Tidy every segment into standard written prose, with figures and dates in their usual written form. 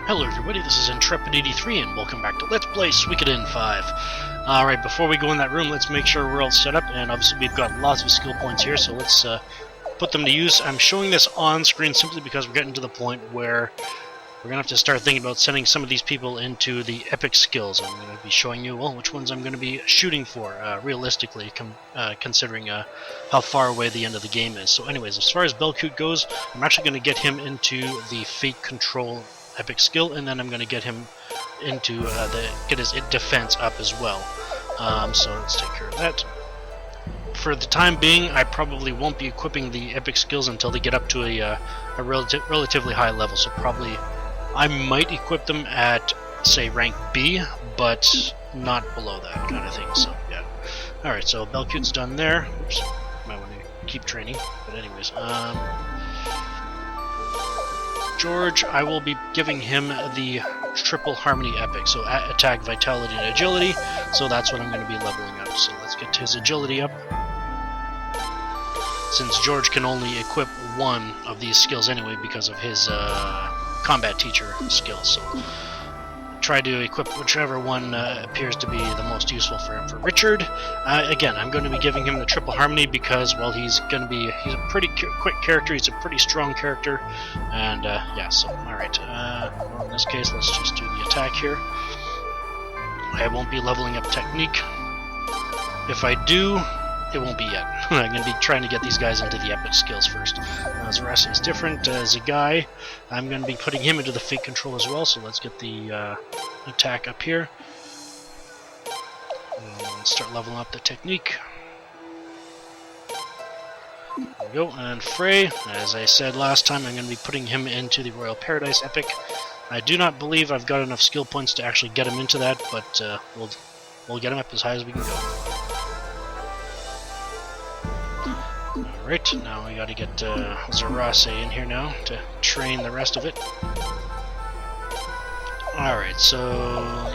Hello everybody, this is Intrepid83 and welcome back to Let's Play Suikoden 5. Alright, before we go in that room, let's make sure we're all set up, and obviously we've got lots of skill points here, so let's put them to use. I'm showing this on screen simply because we're getting to the point where we're going to have to start thinking about sending some of these people into the epic skills. I'm going to be showing you, well, which ones I'm going to be shooting for, realistically, considering how far away the end of the game is. So anyways, as far as Belkut goes, I'm actually going to get him into the Fate Control epic skill, and then I'm going to get him into get his defense up as well. So let's take care of that. For the time being, I probably won't be equipping the epic skills until they get up to a relatively high level. So probably I might equip them at, say, rank B, but not below that kind of thing. So yeah. All right. So Belkut's done there. Oops. Might want to keep training. But anyways, George, I will be giving him the triple harmony epic, so attack, vitality, and agility, so that's what I'm going to be leveling up. So let's get his agility up. Since George can only equip one of these skills anyway because of his combat teacher skill, so try to equip whichever one appears to be the most useful for him. For Richard, again, I'm going to be giving him the triple harmony because, well, he's a pretty quick character, he's a pretty strong character, and yeah, so, alright, well, in this case, let's just do the attack here. I won't be leveling up technique. If I do, it won't be yet. I'm going to be trying to get these guys into the epic skills first. Zarasi is different. Zagai, I'm going to be putting him into the Fate Control as well, so let's get the attack up here. And start leveling up the technique. There we go. And Frey, as I said last time, I'm going to be putting him into the Royal Paradise epic. I do not believe I've got enough skill points to actually get him into that, but we'll get him up as high as we can go. Alright, now we gotta get Zarase in here now to train the rest of it. Alright, so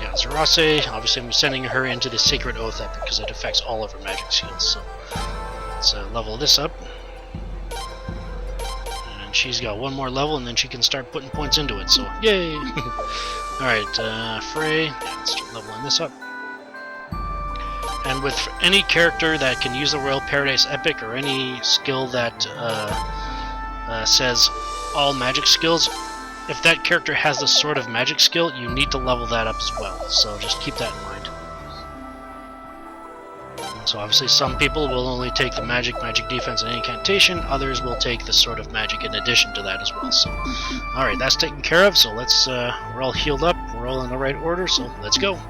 yeah, Zarase, obviously I'm sending her into the Sacred Oath epic because it affects all of her magic skills. So let's level this up. And she's got one more level and then she can start putting points into it, so yay! Alright, Frey, yeah, let's start leveling this up. And with any character that can use the Royal Paradise Epic, or any skill that says all magic skills, if that character has the Sword of Magic skill, you need to level that up as well. So just keep that in mind. So obviously some people will only take the magic defense, and incantation. Others will take the Sword of Magic in addition to that as well. So, alright, that's taken care of. So let's, we're all healed up. We're all in the right order. So let's go.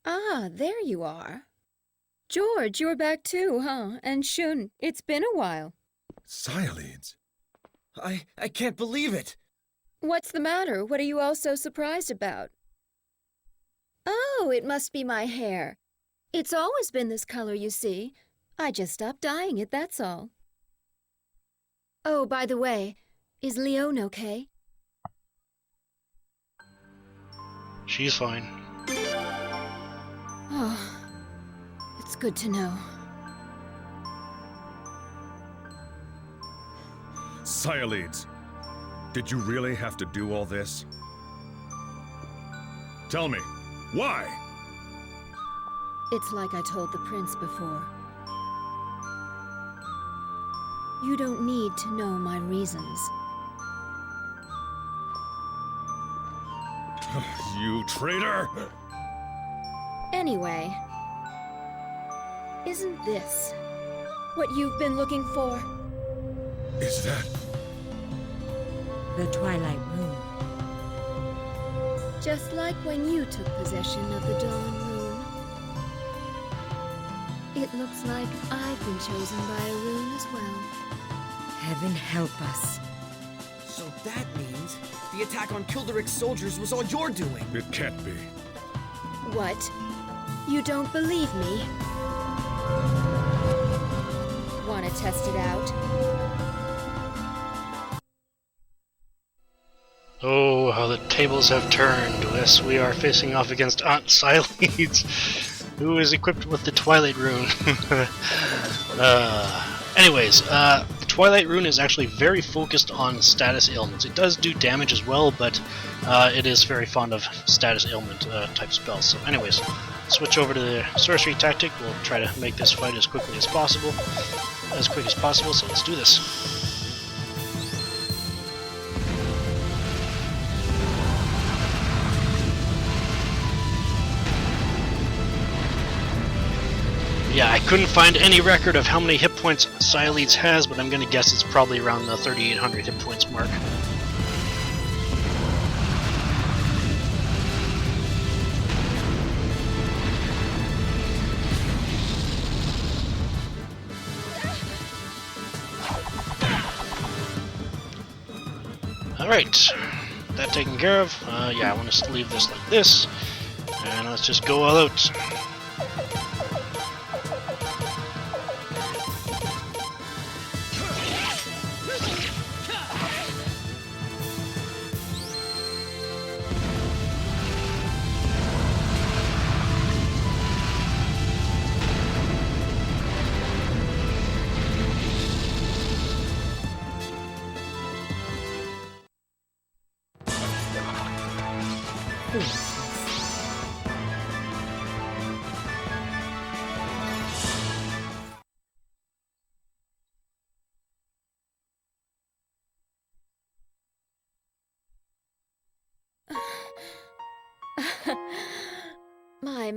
Ah, there you are. George, you're back too, huh? And Shun, it's been a while. Sialeeds? I can't believe it! What's the matter? What are you all so surprised about? Oh, it must be my hair. It's always been this color, you see. I just stopped dyeing it, that's all. Oh, by the way, is Leone okay? She's fine. Oh, it's good to know. Sialeeds, did you really have to do all this? Tell me, why? It's like I told the prince before. You don't need to know my reasons. You traitor! Anyway, isn't this what you've been looking for? Is that... the Twilight Room. Just like when you took possession of the Dawn Rune. It looks like I've been chosen by a rune as well. Heaven help us. So that means the attack on Kilderic's soldiers was all your doing. It can't be. What? You don't believe me? Want to test it out? Oh, how the tables have turned. Yes, we are facing off against Aunt Sialeeds, who is equipped with the Twilight Rune. Anyways, the Twilight Rune is actually very focused on status ailments. It does do damage as well, but it is very fond of status ailment type spells. So anyways, switch over to the sorcery tactic. We'll try to make this fight as quick as possible, so let's do this. Yeah, I couldn't find any record of how many hit points Sialeeds has, but I'm gonna guess it's probably around the 3,800 hit points mark. Alright, that taken care of. Yeah, I want to leave this like this, and let's just go all out.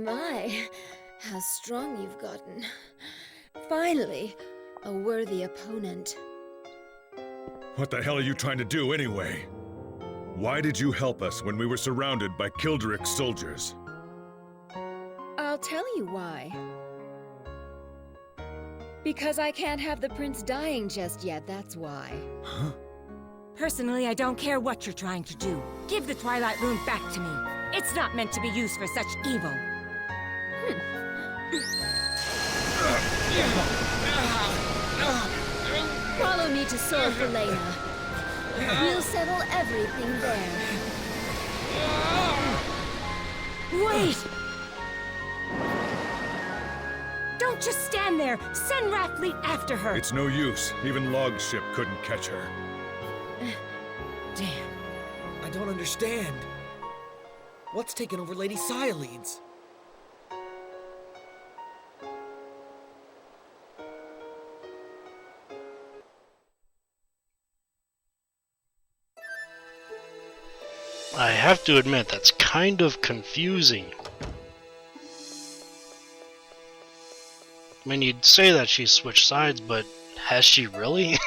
My, how strong you've gotten. Finally, a worthy opponent. What the hell are you trying to do anyway? Why did you help us when we were surrounded by Kilderic's soldiers? I'll tell you why. Because I can't have the prince dying just yet, that's why. Huh? Personally, I don't care what you're trying to do. Give the Twilight Rune back to me. It's not meant to be used for such evil. Follow me to Sword Helena. We'll settle everything there. Wait! Don't just stand there! Send Rathfleet after her! It's no use. Even Log's ship couldn't catch her. Damn. I don't understand. What's taken over Lady Sialeeds? I have to admit, that's kind of confusing. I mean, you'd say that she switched sides, but has she really?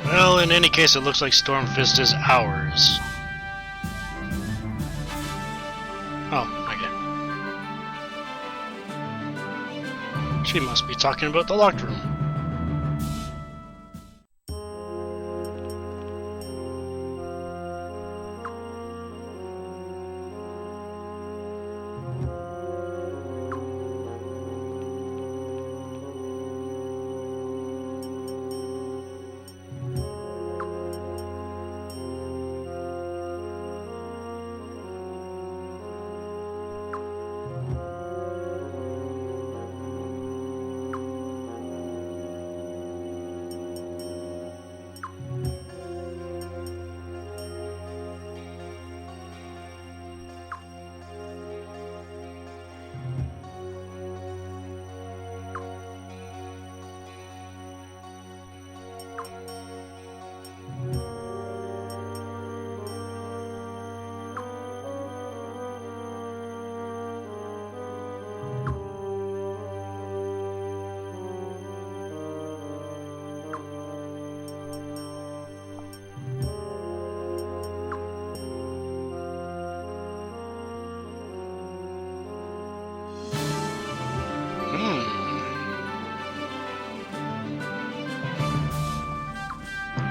Well, in any case, it looks like Stormfist is ours. Oh, okay. She must be talking about the locked room.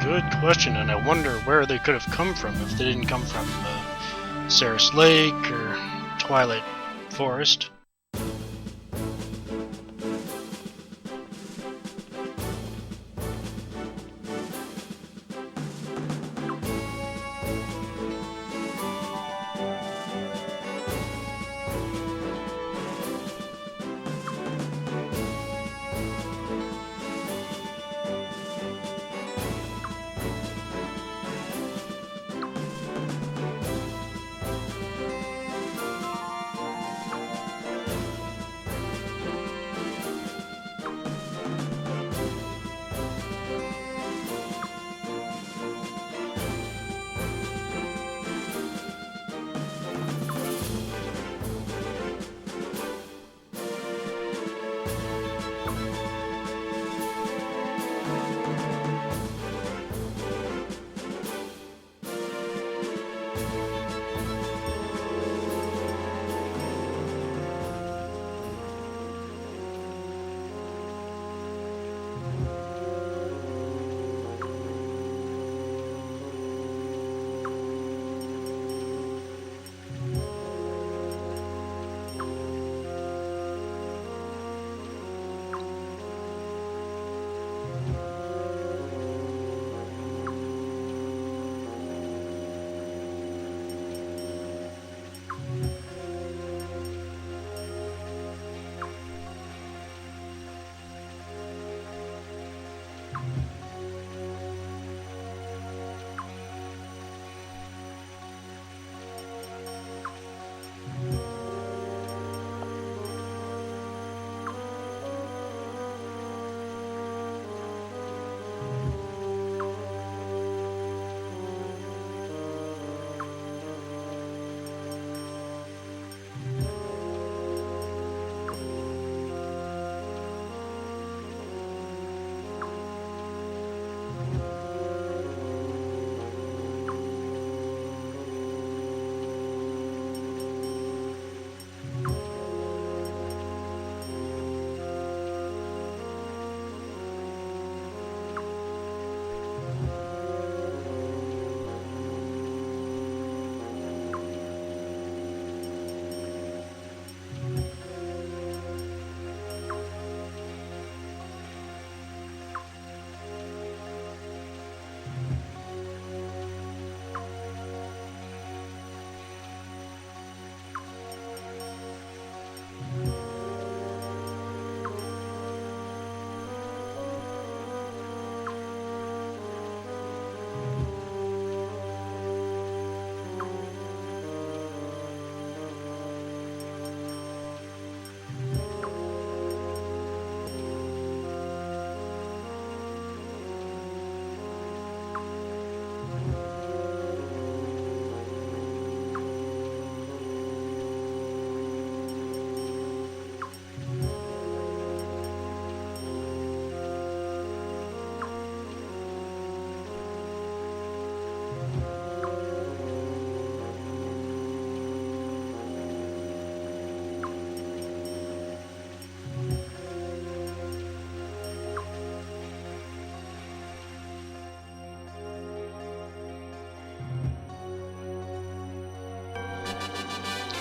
Good question, and I wonder where they could have come from if they didn't come from Saris Lake or Twilight Forest.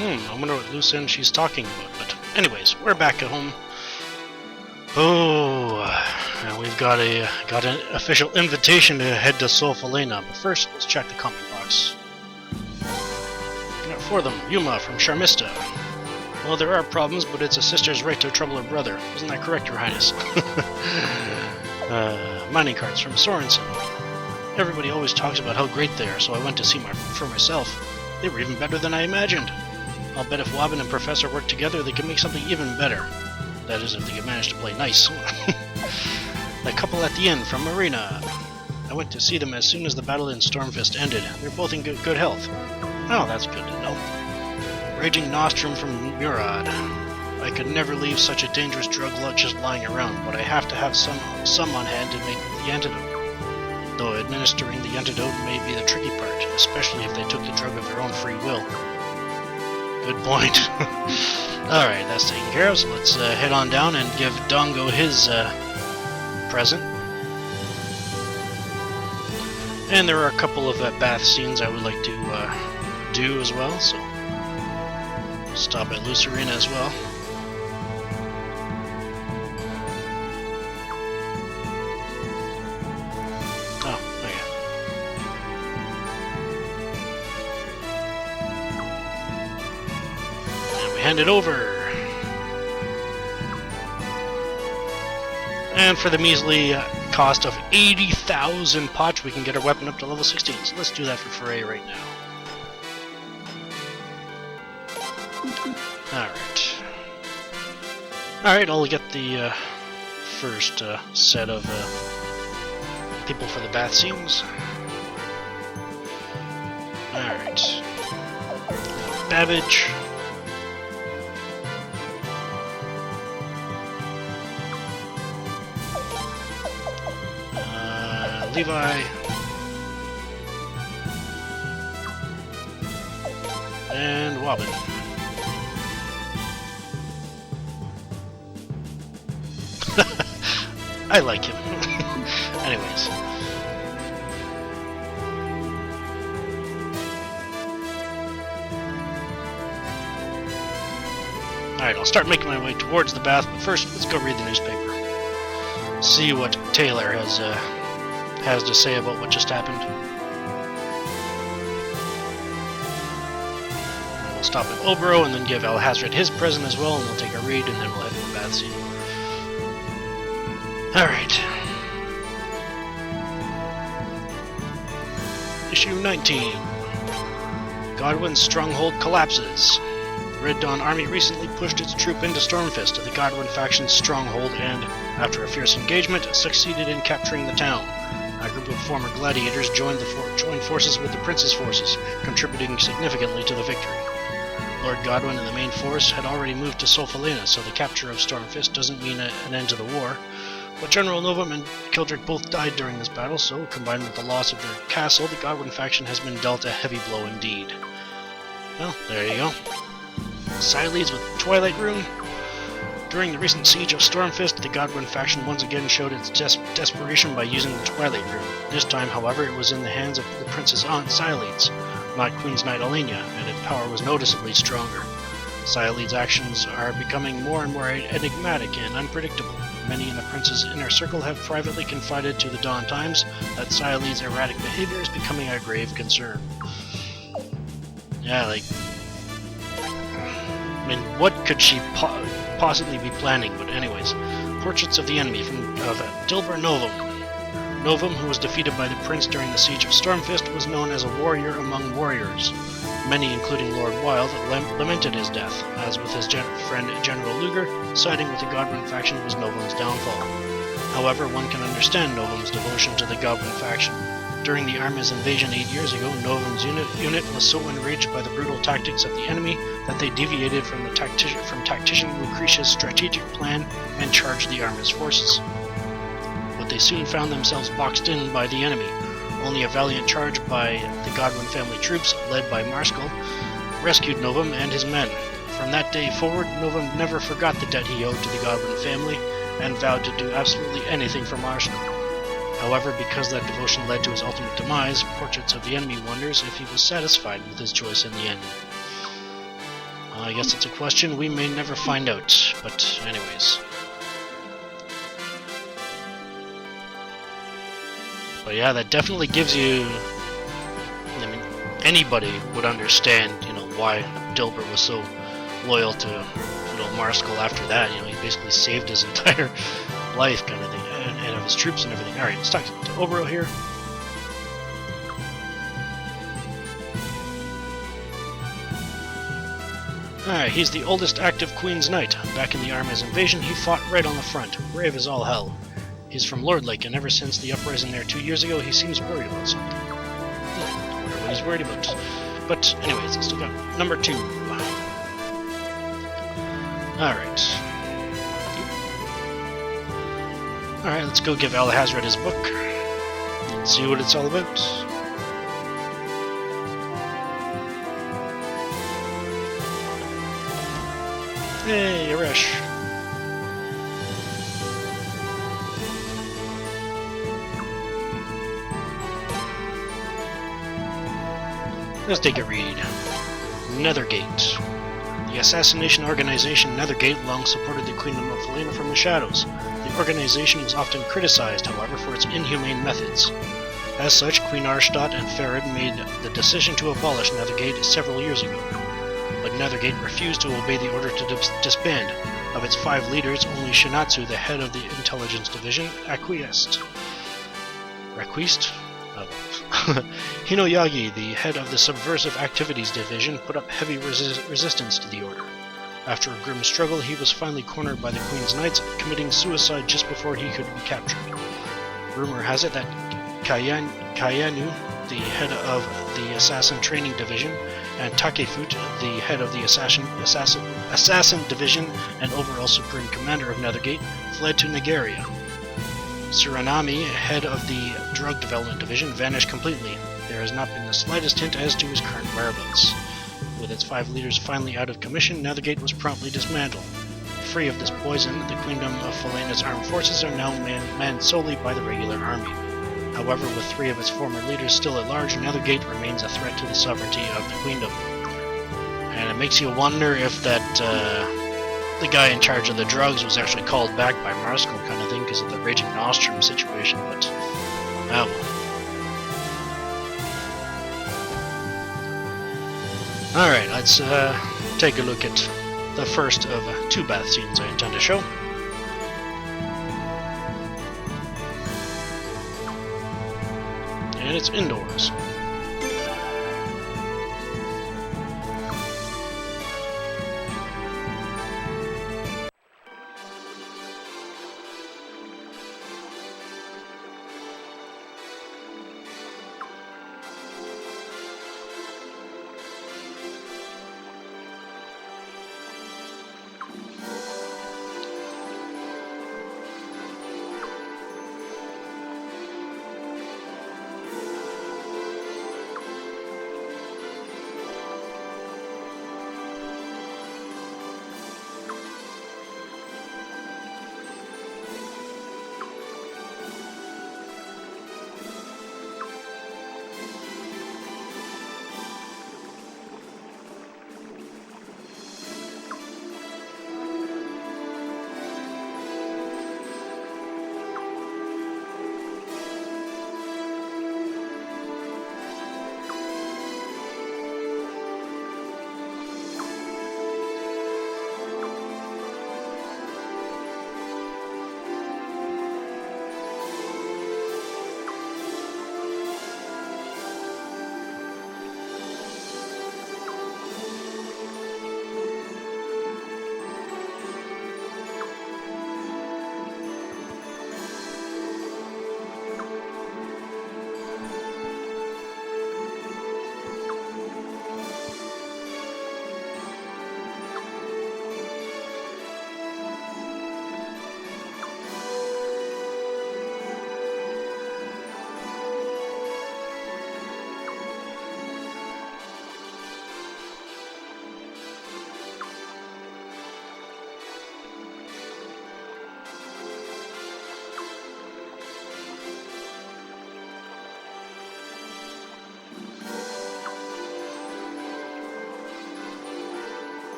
I wonder what loose end she's talking about. But anyways, we're back at home. Oh, and we've got an official invitation to head to Solfalena. But first, let's check the comment box. For them, Yuma from Sharmista. Well, there are problems, but it's a sister's right to trouble her brother. Isn't that correct, Your Highness? Mining carts from Sorensen. Everybody always talks about how great they are, so I went to see for myself. They were even better than I imagined. I'll bet if Wobbin and Professor work together, they can make something even better. That is, if they can manage to play nice. The couple at the inn from Marina. I went to see them as soon as the battle in Stormfist ended. They're both in good health. Oh, that's good to know. Raging Nostrum from Murad. I could never leave such a dangerous drug just lying around, but I have to have some on hand to make the antidote. Though administering the antidote may be the tricky part, especially if they took the drug of their own free will. Good point. Alright, that's taken care of, so let's head on down and give Dongo his present. And there are a couple of bath scenes I would like to do as well, so stop at Lucerina as well. Oh, okay. And we hand it over. And for the measly cost of 80,000 pots, we can get our weapon up to level 16. So let's do that for Foray right now. Alright, I'll get the first set of people for the bath scenes. Alright. Babbage. Levi. And Wobbin. I like him. Anyways. Alright, I'll start making my way towards the bath, but first, let's go read the newspaper. See what Taylor has to say about what just happened. And we'll stop at Obro and then give Alhazred his present as well, and we'll take a read, and then we'll head to the bath scene. Alright. Issue 19. Godwin's stronghold collapses. The Red Dawn army recently pushed its troop into Stormfist, the Godwin faction's stronghold, and, after a fierce engagement, succeeded in capturing the town. A group of former gladiators joined forces with the Prince's forces, contributing significantly to the victory. Lord Godwin and the main force had already moved to Solfalena, so the capture of Stormfist doesn't mean an end to the war. But General Novum and Kildrick both died during this battle, so, combined with the loss of their castle, the Godwin faction has been dealt a heavy blow indeed. Well, there you go. Sialeeds with Twilight Rune. During the recent siege of Stormfist, the Godwin faction once again showed its desperation by using the Twilight Rune. This time, however, it was in the hands of the Prince's aunt, Sialeeds, not Queen's Knight Alenia, and its power was noticeably stronger. Sialeeds' actions are becoming more and more enigmatic and unpredictable. Many in the Prince's inner circle have privately confided to the Dawn Times that Sialeeds' erratic behavior is becoming a grave concern. Yeah, like... I mean, what could she possibly be planning? But anyways, portraits of the enemy of Dilber Novum. Novum, who was defeated by the Prince during the siege of Stormfist, was known as a warrior among warriors. Many, including Lord Wilde, lamented his death, as with his friend General Luger, siding with the Godwin faction was Novum's downfall. However, one can understand Novum's devotion to the Godwin faction. During the Army's invasion 8 years ago, Novum's unit was so enraged by the brutal tactics of the enemy that they deviated from tactician Lucretia's strategic plan and charged the Army's forces. But they soon found themselves boxed in by the enemy. Only a valiant charge by the Godwin family troops, led by Marskal, rescued Novum and his men. From that day forward, Novum never forgot the debt he owed to the Godwin family, and vowed to do absolutely anything for Marskal. However, because that devotion led to his ultimate demise, Portraits of the Enemy wonders if he was satisfied with his choice in the end. I guess it's a question we may never find out, but anyways. But yeah, that definitely gives you... I mean, anybody would understand, you know, why Dilbert was so loyal to, you know, Marskal after that. You know, he basically saved his entire life, kind of thing, and of his troops and everything. Alright, let's talk to Obro here. Alright, he's the oldest active Queen's Knight. Back in the Army's invasion, he fought right on the front, brave as all hell. He's from Lord Lake, and ever since the uprising there 2 years ago, he seems worried about something. I wonder what he's worried about. But anyways, let's look at number 2. Alright. Alright, let's go give Alhazred his book and see what it's all about. Hey, Yaresh. Let's take a read. Nethergate. The assassination organization Nethergate long supported the Queendom of Felena from the shadows. The organization was often criticized, however, for its inhumane methods. As such, Queen Arshtot and Farid made the decision to abolish Nethergate several years ago. But Nethergate refused to obey the order to disband. Of its 5 leaders, only Shinatsu, the head of the intelligence division, acquiesced. Requiesced? Hinoyagi, the head of the subversive activities division, put up heavy resistance to the order. After a grim struggle, he was finally cornered by the Queen's Knights, committing suicide just before he could be captured. Rumor has it that Kayanu, the head of the assassin training division, and Takefut, the head of the assassin division and overall supreme commander of Nethergate, fled to Nagaria. Suranami, head of the drug development division, vanished completely. There has not been the slightest hint as to his current whereabouts. With its 5 leaders finally out of commission, Nethergate was promptly dismantled. Free of this poison, the Queendom of Felena's armed forces are now manned solely by the regular army. However, with 3 of its former leaders still at large, Nethergate remains a threat to the sovereignty of the Queendom. And it makes you wonder if that, the guy in charge of the drugs was actually called back by Marskal kind of thing because of the Raging Nostrum situation, but... oh well. Alright, let's take a look at the first of 2 bath scenes I intend to show. And it's indoors.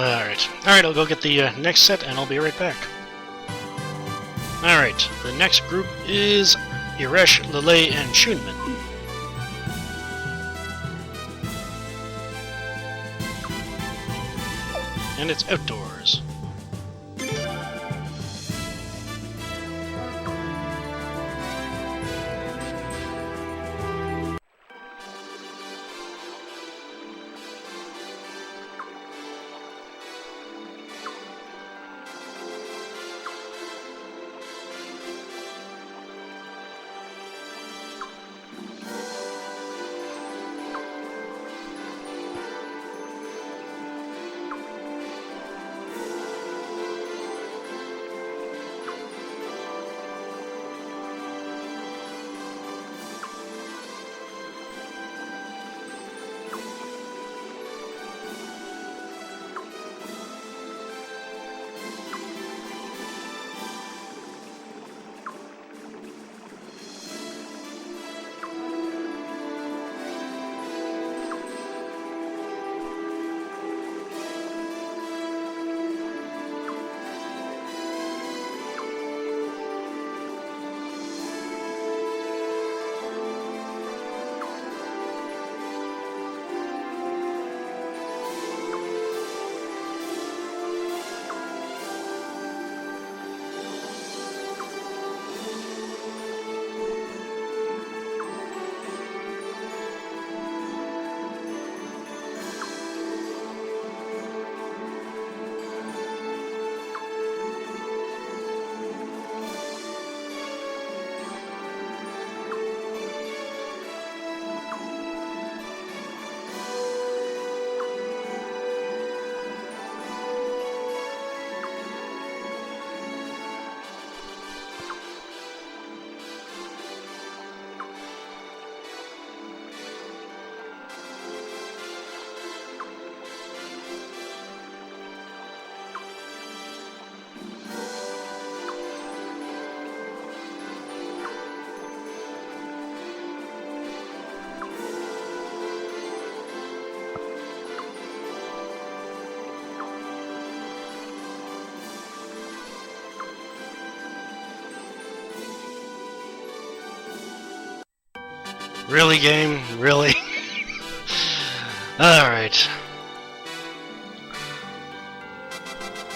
Alright, I'll go get the next set and I'll be right back. Alright, the next group is Irash, Lele, and Shunman. And it's outdoors. Really, game? Really? Alright.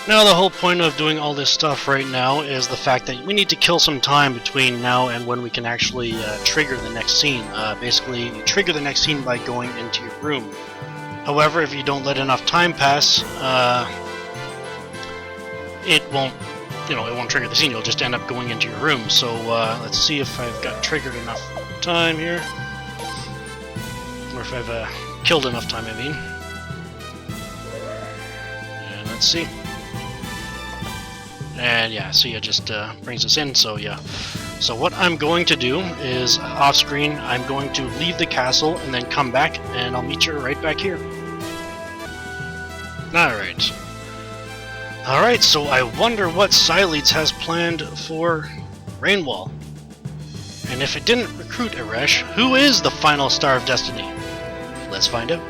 Now the whole point of doing all this stuff right now is the fact that we need to kill some time between now and when we can actually trigger the next scene. Basically, you trigger the next scene by going into your room. However, if you don't let enough time pass, it won't trigger the scene. You'll just end up going into your room. So let's see if I've got triggered enough time here. Or if I've killed enough time, I mean. And let's see. And yeah, see, it just brings us in, so yeah. So what I'm going to do is, off screen, I'm going to leave the castle and then come back, and I'll meet you right back here. Alright. Alright, so I wonder what Sialeeds has planned for Rainwall. And if it didn't recruit Irash, who is the final Star of Destiny? Let's find out.